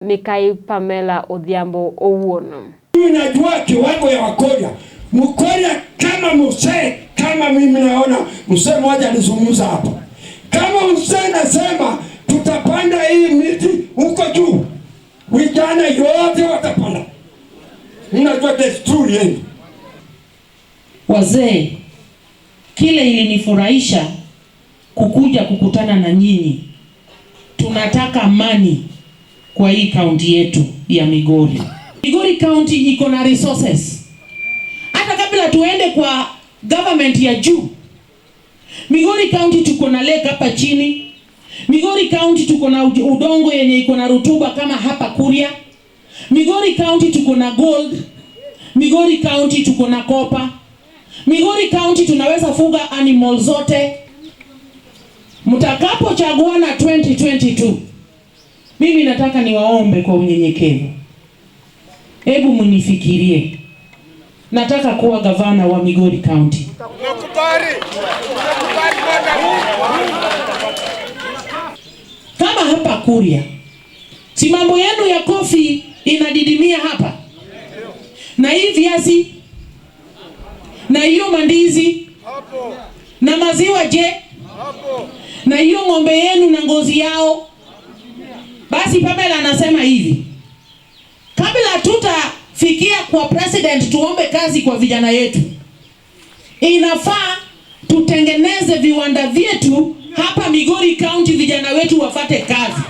Mikai Pamela Odhiambo Owuono. Najua kiwango ya Wakoria. Mkoria kama mzee, kama mimi naona mzee mmoja alizungumza hapa. Kama mzee nasema tutapanda hii miti huko juu, vijana yote watapanda. Ninajua desturi yenu. Wazee, kile ilinifurahisha kukuja kukutana na nyinyi. Tunataka amani kwa hii kaunti yetu ya Migori. Migori County iko na resources. Hata kabla tuende kwa government ya juu, Migori County tuko na lake hapa chini. Migori County tuko na udongo yenye iko na rutuba kama hapa Kuria. Migori County tuko na gold. Migori County tuko na copper. Migori County tunaweza fuga animals zote. Mtakapochaguana 2022, mimi nataka niwaombe kwa unyenyekevu. Hebu mnifikirie. Nataka kuwa gavana wa Migori County. Kama hapa Kuria, si mambo yenu ya kofi inadidimia hapa? Na hii viazi, na hiyo mandizi, na maziwa je? Na hiyo ng'ombe yenu na ngozi yao. Basi Pamela anasema hivi, kabla tutafikia kwa president tuombe kazi kwa vijana yetu, inafaa tutengeneze viwanda vyetu hapa Migori County, vijana wetu wafate kazi.